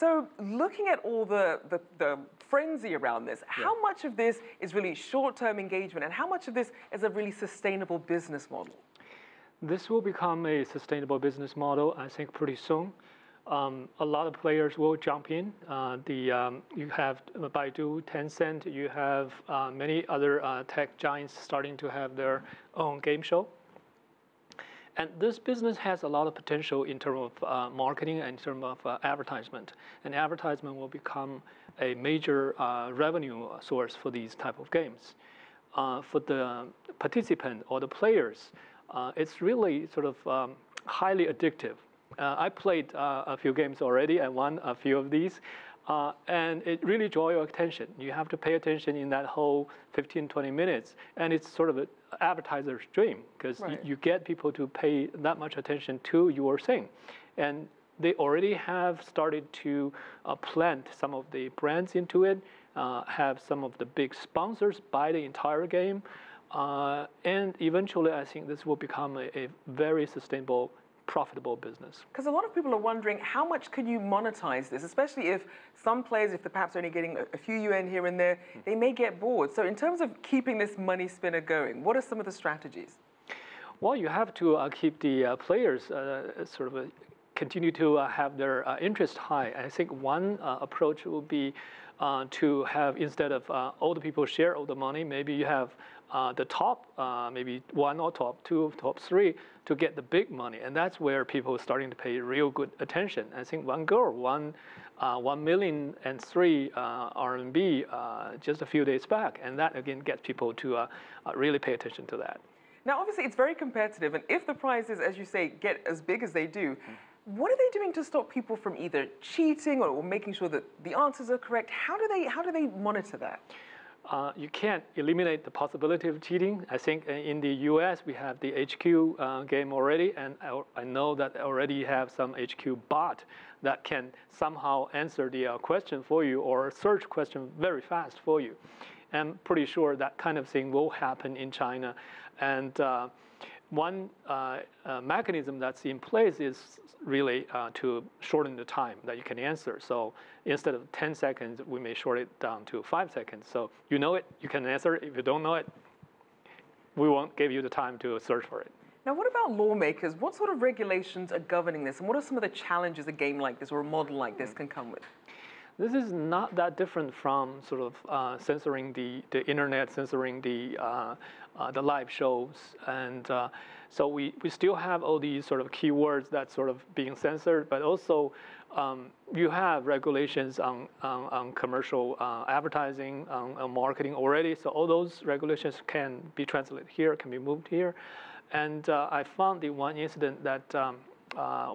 So looking at all the frenzy around this, how much of this is really short-term engagement and how much of this is a really sustainable business model? This will become a sustainable business model, I think, pretty soon. A lot of players will jump in. You have Baidu, Tencent, you have many other tech giants starting to have their own game show. And this business has a lot of potential in terms of marketing and in terms of advertisement. And advertisement will become a major revenue source for these type of games. For the participant or the players, it's really sort of highly addictive. I played a few games already and won a few of these. And it really draws your attention. You have to pay attention in that whole 15, 20 minutes. And it's sort of an advertiser's dream because you get people to pay that much attention to your thing. And they already have started to plant some of the brands into it, have some of the big sponsors buy the entire game. And eventually, I think this will become a very sustainable profitable business. Because a lot of people are wondering how much can you monetize this, especially if some players, if they're perhaps only getting a few UN here and there, they may get bored. So in terms of keeping this money spinner going, what are some of the strategies? Well, you have to keep the players sort of continue to have their interest high. I think one approach will be to have, instead of all the people share all the money, maybe you have the top, maybe one or top two, top three, to get the big money. And that's where people are starting to pay real good attention. I think one girl won 1,000,003 RMB just a few days back. And that, again, gets people to really pay attention to that. Now, obviously, it's very competitive. And if the prizes, as you say, get as big as they do, what are they doing to stop people from either cheating or making sure that the answers are correct? How do they monitor that? You can't eliminate the possibility of cheating. I think in the US, we have the HQ game already, and I know that already have some HQ bot that can somehow answer the question for you or search question very fast for you. I'm pretty sure that kind of thing will happen in China. And one mechanism that's in place is really to shorten the time that you can answer. So instead of 10 seconds, we may shorten it down to 5 seconds. So you know it, you can answer it. If you don't know it, we won't give you the time to search for it. Now, what about lawmakers? What sort of regulations are governing this? And what are some of the challenges a game like this or a model like this can come with? This is not that different from sort of censoring the internet, censoring the live shows. And so we still have all these sort of keywords that's sort of being censored, but also you have regulations on commercial advertising, on marketing already. So all those regulations can be translated here, can be moved here. And I found the one incident that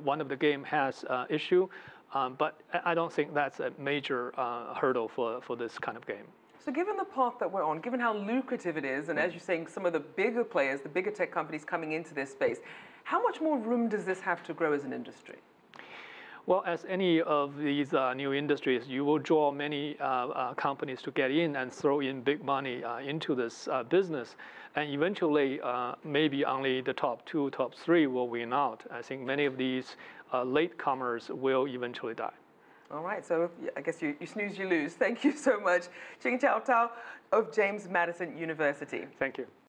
one of the game has issue. But I don't think that's a major hurdle for this kind of game. So given the path that we're on, given how lucrative it is, and as you're saying, some of the bigger players, the bigger tech companies coming into this space, how much more room does this have to grow as an industry? Well, as any of these new industries, you will draw many companies to get in and throw in big money into this business. And eventually, maybe only the top two, top three will win out. I think many of these latecomers will eventually die. All right, so I guess you snooze, you lose. Thank you so much. Qingjiu Tao of James Madison University. Thank you.